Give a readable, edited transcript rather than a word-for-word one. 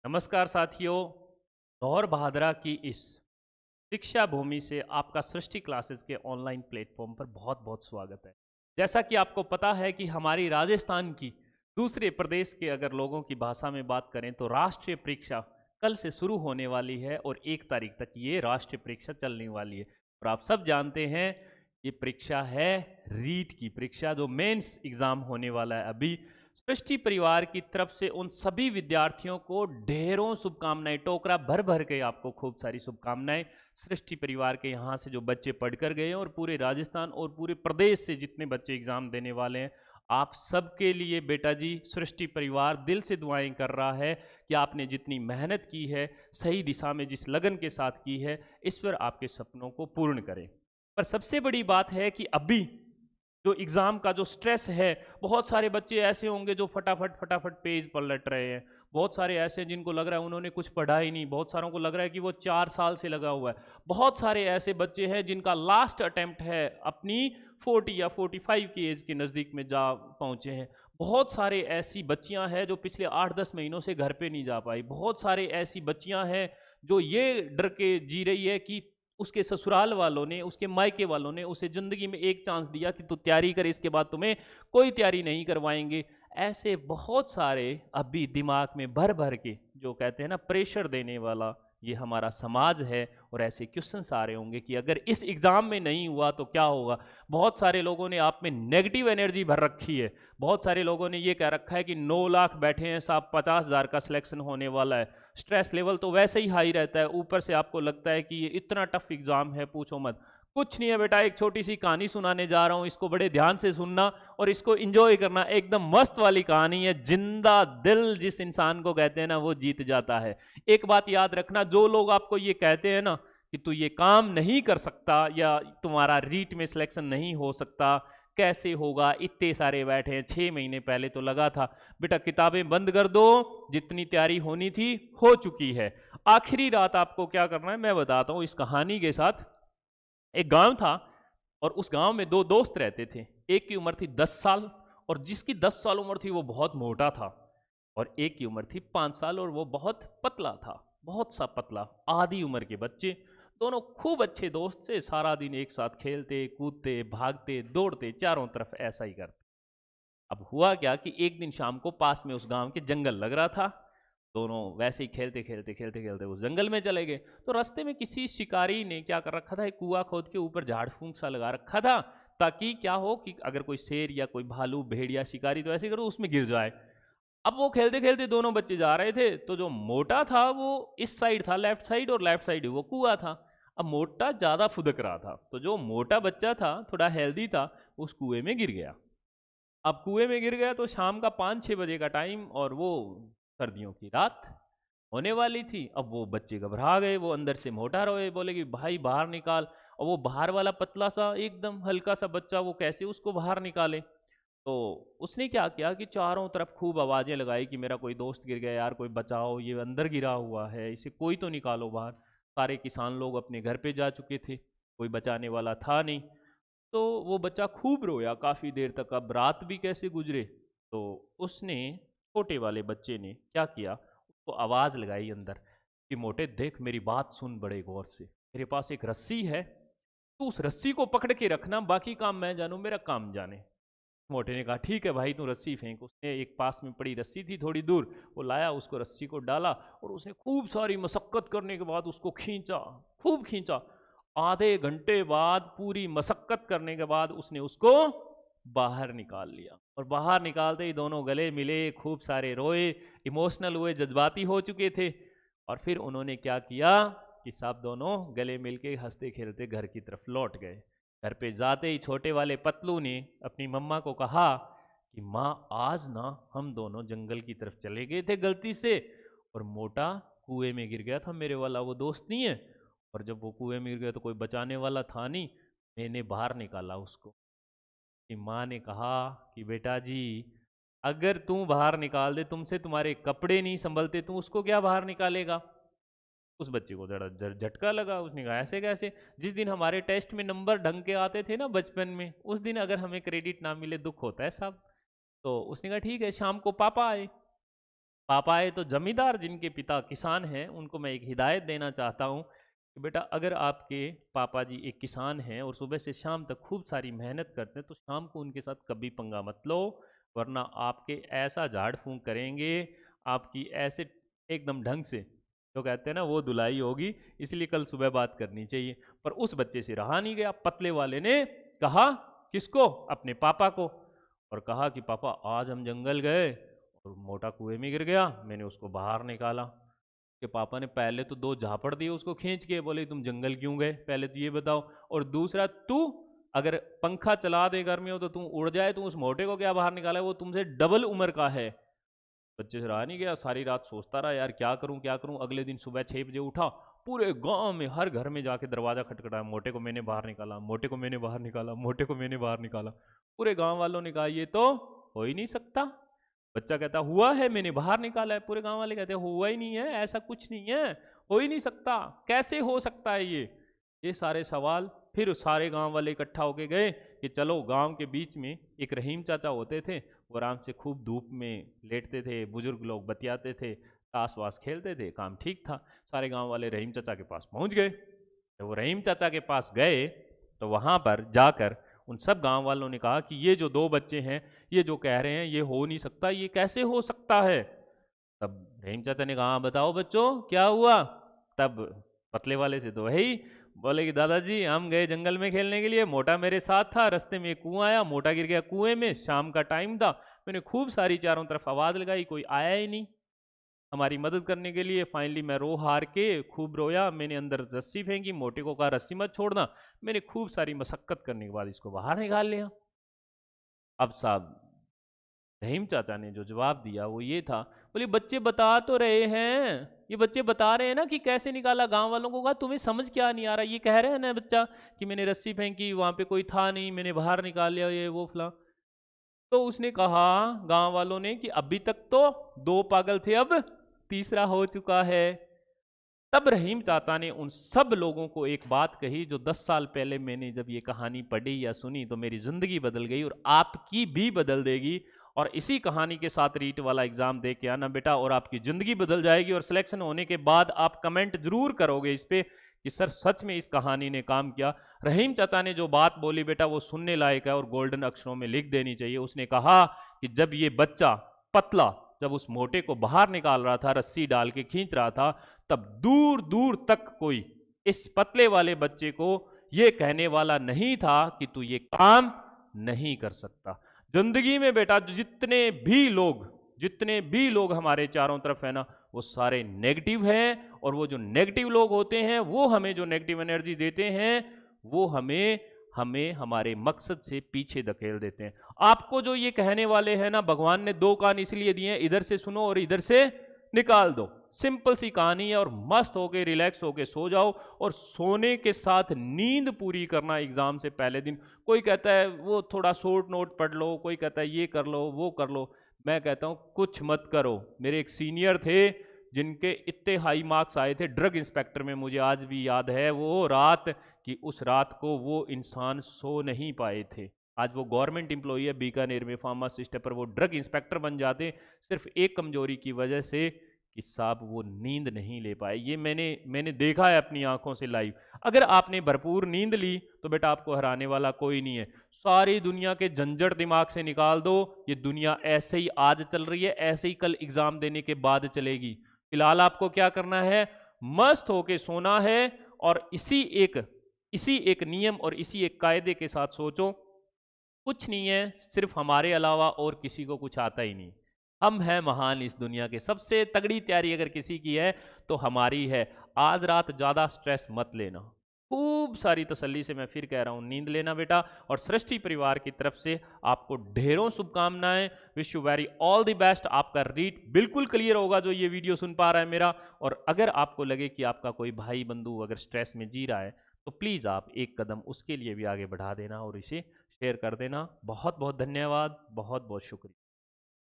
नमस्कार साथियों। गौर भादरा की इस शिक्षा भूमि से आपका सृष्टि क्लासेस के ऑनलाइन प्लेटफॉर्म पर बहुत बहुत स्वागत है। जैसा कि आपको पता है कि हमारी राजस्थान की दूसरे प्रदेश के अगर लोगों की भाषा में बात करें तो राष्ट्रीय परीक्षा कल से शुरू होने वाली है और 1 तारीख तक ये राष्ट्रीय परीक्षा चलने वाली है। और आप सब जानते हैं ये परीक्षा है रीट की परीक्षा, जो मेंस एग्जाम होने वाला है। अभी सृष्टि परिवार की तरफ से उन सभी विद्यार्थियों को ढेरों शुभकामनाएं, टोकरा भर भर के आपको खूब सारी शुभकामनाएं। सृष्टि परिवार के यहाँ से जो बच्चे पढ़कर गए हैं और पूरे राजस्थान और पूरे प्रदेश से जितने बच्चे एग्जाम देने वाले हैं, आप सबके लिए बेटा जी सृष्टि परिवार दिल से दुआएं कर रहा है कि आपने जितनी मेहनत की है, सही दिशा में जिस लगन के साथ की है, ईश्वर आपके सपनों को पूर्ण करें। पर सबसे बड़ी बात है कि अभी जो एग्ज़ाम का जो स्ट्रेस है, बहुत सारे बच्चे ऐसे होंगे जो फटाफट फटाफट पेज पलट रहे हैं। बहुत सारे ऐसे हैं जिनको लग रहा है उन्होंने कुछ पढ़ा ही नहीं। बहुत सारों को लग रहा है कि वो 4 साल से लगा हुआ है। बहुत सारे ऐसे बच्चे हैं जिनका लास्ट अटेम्प्ट है, अपनी 40 या 45 की एज के नज़दीक में जा पहुँचे हैं। बहुत सारे ऐसी बच्चियां हैं जो पिछले 8-10 महीनों से घर पे नहीं जा पाई। बहुत सारे ऐसी बच्चियां हैं जो ये डर के जी रही है कि उसके ससुराल वालों ने, उसके मायके वालों ने उसे ज़िंदगी में एक चांस दिया कि तू तैयारी कर, इसके बाद तुम्हें कोई तैयारी नहीं करवाएंगे। ऐसे बहुत सारे अभी दिमाग में भर भर के जो कहते हैं ना प्रेशर देने वाला ये हमारा समाज है। और ऐसे क्वेश्चंस आ रहे होंगे कि अगर इस एग्ज़ाम में नहीं हुआ तो क्या होगा। बहुत सारे लोगों ने आप में नेगेटिव एनर्जी भर रखी है। बहुत सारे लोगों ने ये कह रखा है कि 9 लाख बैठे हैं साहब, 50,000 का सिलेक्शन होने वाला है। स्ट्रेस लेवल तो वैसे ही हाई रहता है, ऊपर से आपको लगता है कि ये इतना टफ एग्जाम है, पूछो मत। कुछ नहीं है बेटा, एक छोटी सी कहानी सुनाने जा रहा हूँ, इसको बड़े ध्यान से सुनना और इसको एंजॉय करना। एकदम मस्त वाली कहानी है। जिंदा दिल जिस इंसान को कहते हैं ना, वो जीत जाता है। एक बात याद रखना, जो लोग आपको ये कहते हैं ना कि तू ये काम नहीं कर सकता या तुम्हारा रीट में सिलेक्शन नहीं हो सकता, कैसे होगा, इतने सारे बैठे हैं, 6 महीने पहले तो लगा था। बेटा किताबें बंद कर दो, जितनी तैयारी होनी थी हो चुकी है। आखिरी रात आपको क्या करना है मैं बताता हूँ इस कहानी के साथ। एक गांव था और उस गांव में दो दोस्त रहते थे। एक की उम्र थी 10 साल और जिसकी 10 साल उम्र थी वो बहुत मोटा था। और एक की उम्र थी 5 साल और वो बहुत पतला था, बहुत सा पतला। आधी उम्र के बच्चे, दोनों खूब अच्छे दोस्त से, सारा दिन एक साथ खेलते कूदते भागते दौड़ते चारों तरफ ऐसा ही करते। अब हुआ क्या कि एक दिन शाम को पास में उस गांव के जंगल लग रहा था। दोनों वैसे ही खेलते खेलते खेलते खेलते उस जंगल में चले गए। तो रास्ते में किसी शिकारी ने क्या कर रखा था, एक कुआं खोद के ऊपर झाड़ फूंक सा लगा रखा था, ताकि क्या हो कि अगर कोई शेर या कोई भालू भेड़िया शिकारी तो ऐसे करो उसमें गिर जाए। अब वो खेलते खेलते दोनों बच्चे जा रहे थे, तो जो मोटा था वो इस साइड था लेफ्ट साइड, और लेफ्ट साइड वो कुआं था। अब मोटा ज्यादा फुदक रहा था, तो जो मोटा बच्चा था थोड़ा हेल्दी था, उस कुएं में गिर गया। अब कुएं में गिर गया तो शाम का 5-6 बजे का टाइम, और वो सर्दियों की रात होने वाली थी। अब वो बच्चे घबरा गए, वो अंदर से मोटा रोए, बोले कि भाई बाहर निकाल। और वो बाहर वाला पतला सा एकदम हल्का सा बच्चा, वो कैसे उसको बाहर निकाले। तो उसने क्या किया कि चारों तरफ खूब आवाजें लगाई कि मेरा कोई दोस्त गिर गया यार, कोई बचाओ, ये अंदर गिरा हुआ है, इसे कोई तो निकालो बाहर। सारे किसान लोग अपने घर पे जा चुके थे, कोई बचाने वाला था नहीं। तो वो बच्चा खूब रोया काफ़ी देर तक। अब रात भी कैसे गुजरे, तो उसने, छोटे वाले बच्चे ने क्या किया, उसको आवाज़ लगाई अंदर कि मोटे देख मेरी बात सुन बड़े गौर से, मेरे पास एक रस्सी है, तू उस रस्सी को पकड़ के रखना, बाकी काम मैं जानू, मेरा काम जाने। मोटे ने कहा ठीक है भाई, तू रस्सी फेंक। उसने एक पास में पड़ी रस्सी थी थोड़ी दूर, वो लाया, उसको रस्सी को डाला और उसने खूब सारी मशक्कत करने के बाद उसको खींचा, खूब खींचा। आधे घंटे बाद, पूरी मशक्कत करने के बाद, उसने उसको बाहर निकाल लिया। और बाहर निकालते ही दोनों गले मिले, खूब सारे रोए, इमोशनल हुए, जज्बाती हो चुके थे। और फिर उन्होंने क्या किया कि सब दोनों गले मिलके हंसते खेलते घर की तरफ लौट गए। घर पे जाते ही छोटे वाले पतलू ने अपनी मम्मा को कहा कि माँ आज ना हम दोनों जंगल की तरफ चले गए थे गलती से, और मोटा कुएं में गिर गया था, मेरे वाला वो दोस्त नहीं है। और जब वो कुएं में गिर गया तो कोई बचाने वाला था नहीं, मैंने बाहर निकाला उसको। कि माँ ने कहा कि बेटा जी, अगर तू बाहर निकाल दे, तुमसे तुम्हारे कपड़े नहीं संभलते, तू उसको क्या बाहर निकालेगा। उस बच्चे को जरा झटका लगा। उसने कहा ऐसे कैसे, जिस दिन हमारे टेस्ट में नंबर ढंग के आते थे ना बचपन में, उस दिन अगर हमें क्रेडिट ना मिले दुख होता है साहब। तो उसने कहा ठीक है। शाम को पापा आए, पापा है तो जमींदार जिनके पिता किसान हैं, उनको मैं एक हिदायत देना चाहता हूँ कि बेटा अगर आपके पापा जी एक किसान हैं और सुबह से शाम तक खूब सारी मेहनत करते हैं, तो शाम को उनके साथ कभी पंगा मत लो, वरना आपके ऐसा झाड़ फूंक करेंगे, आपकी ऐसे एकदम ढंग से जो कहते हैं ना वो धुलाई होगी। इसलिए कल सुबह बात करनी चाहिए। पर उस बच्चे से रहा नहीं गया, पतले वाले ने कहा, किसको? अपने पापा को। और कहा कि पापा आज हम जंगल गए और मोटा कुएं में गिर गया, मैंने उसको बाहर निकाला। के पापा ने पहले तो 2 झापड़ दिए उसको खींच के, बोले तुम जंगल क्यों गए, पहले तो ये बताओ, और दूसरा तू अगर पंखा चला दे गर्मियों तो तू उड़ जाए, तू उस मोटे को क्या बाहर निकाला है, वो तुमसे डबल उम्र का है। बच्चे से रहा नहीं गया, सारी रात सोचता रहा यार क्या करूं क्या करूं। अगले दिन सुबह 6 बजे उठा, पूरे गांव में हर घर में जाके दरवाजा खटखटाया, मोटे को मैंने बाहर निकाला, मोटे को मैंने बाहर निकाला, मोटे को मैंने बाहर निकाला। पूरे गांव वालों ने कहा ये तो हो ही नहीं सकता। बच्चा कहता हुआ है, मैंने बाहर निकाला है। पूरे गांव वाले कहते हुआ ही नहीं है, ऐसा कुछ नहीं है, हो ही नहीं सकता, कैसे हो सकता है ये सारे सवाल। फिर सारे गांव वाले इकट्ठा होके गए कि चलो, गांव के बीच में एक रहीम चाचा होते थे, वो आराम से खूब धूप में लेटते थे, बुजुर्ग लोग बतियाते थे, ताश वास खेलते थे, काम ठीक था। सारे गांव वाले रहीम चाचा के पास पहुंच गए। जब वो रहीम चाचा के पास गए तो वहां पर जाकर उन सब गांव वालों ने कहा कि ये जो 2 बच्चे हैं, ये जो कह रहे हैं ये हो नहीं सकता, ये कैसे हो सकता है। तब रहीम चाचा ने कहा बताओ बच्चों क्या हुआ। तब पतले वाले से तो वही बोले कि दादाजी हम गए जंगल में खेलने के लिए, मोटा मेरे साथ था, रास्ते में एक कुआं आया, मोटा गिर गया कुएं में, शाम का टाइम था, मैंने खूब सारी चारों तरफ आवाज लगाई, कोई आया ही नहीं हमारी मदद करने के लिए। फाइनली मैं रो हार के खूब रोया, मैंने अंदर रस्सी फेंकी, मोटे को कहा रस्सी मत छोड़ना, मैंने खूब सारी मशक्कत करने के बाद इसको बाहर निकाल लिया। अब साहब रहीम चाचा ने जो जवाब दिया वो ये था, बोले बच्चे बता तो रहे हैं, ये बच्चे बता रहे हैं ना कि कैसे निकाला। गांव वालों को कहा तुम्हें समझ क्या नहीं आ रहा, ये कह रहे हैं ना बच्चा कि मैंने रस्सी फेंकी, वहां पे कोई था नहीं, मैंने बाहर निकाल लिया, ये वो फला। तो उसने कहा गांव वालों ने कि अभी तक तो 2 पागल थे, अब तीसरा हो चुका है। तब रहीम चाचा ने उन सब लोगों को एक बात कही जो 10 साल पहले मैंने जब ये कहानी पढ़ी या सुनी तो मेरी जिंदगी बदल गई और आपकी भी बदल देगी। और इसी कहानी के साथ रीट वाला एग्जाम दे के आना बेटा, और आपकी जिंदगी बदल जाएगी। और सिलेक्शन होने के बाद आप कमेंट जरूर करोगे इस पे कि सर सच में इस कहानी ने काम किया। रहीम चाचा ने जो बात बोली बेटा वो सुनने लायक है और गोल्डन अक्षरों में लिख देनी चाहिए। उसने कहा कि जब ये बच्चा पतला जब उस मोटे को बाहर निकाल रहा था, रस्सी डाल के खींच रहा था, तब दूर दूर तक कोई इस पतले वाले बच्चे को यह कहने वाला नहीं था कि तू ये काम नहीं कर सकता। जिंदगी में बेटा जितने भी लोग हमारे चारों तरफ है ना, वो सारे नेगेटिव हैं। और वो जो नेगेटिव लोग होते हैं वो हमें जो नेगेटिव एनर्जी देते हैं वो हमें हमें हमारे मकसद से पीछे धकेल देते हैं। आपको जो ये कहने वाले हैं ना, भगवान ने 2 कान इसलिए दिए हैं, इधर से सुनो और इधर से निकाल दो। सिंपल सी कहानी है। और मस्त होके रिलैक्स होके सो जाओ, और सोने के साथ नींद पूरी करना एग्जाम से पहले दिन। कोई कहता है वो थोड़ा शॉर्ट नोट पढ़ लो, कोई कहता है ये कर लो वो कर लो, मैं कहता हूं कुछ मत करो। मेरे एक सीनियर थे जिनके इतने हाई मार्क्स आए थे ड्रग इंस्पेक्टर में, मुझे आज भी याद है वो रात कि उस रात को वो इंसान सो नहीं पाए थे। आज वो गवर्नमेंट एम्प्लॉई है बीकानेर में, फार्मासिस्ट है, पर वो ड्रग इंस्पेक्टर बन जाते सिर्फ एक कमजोरी की वजह से कि साहब वो नींद नहीं ले पाए। ये मैंने देखा है अपनी आंखों से लाइव। अगर आपने भरपूर नींद ली तो बेटा आपको हराने वाला कोई नहीं है। सारी दुनिया के झंझट दिमाग से निकाल दो। ये दुनिया ऐसे ही आज चल रही है, ऐसे ही कल एग्जाम देने के बाद चलेगी। फिलहाल आपको क्या करना है, मस्त होके सोना है, और इसी एक नियम और इसी एक कायदे के साथ सोचो। कुछ नहीं है, सिर्फ हमारे अलावा और किसी को कुछ आता ही नहीं। हम हैं महान इस दुनिया के। सबसे तगड़ी तैयारी अगर किसी की है तो हमारी है। आज रात ज्यादा स्ट्रेस मत लेना, खूब सारी तसल्ली से मैं फिर कह रहा हूं नींद लेना बेटा। और सृष्टि परिवार की तरफ से आपको ढेरों शुभकामनाएं। Wish you very all the best. आपका रीट बिल्कुल क्लियर होगा जो ये वीडियो सुन पा रहा है मेरा। और अगर आपको लगे कि आपका कोई भाई बंधु अगर स्ट्रेस में जी रहा है तो प्लीज़ आप एक कदम उसके लिए भी आगे बढ़ा देना और इसे शेयर कर देना। बहुत बहुत धन्यवाद, बहुत बहुत शुक्रिया।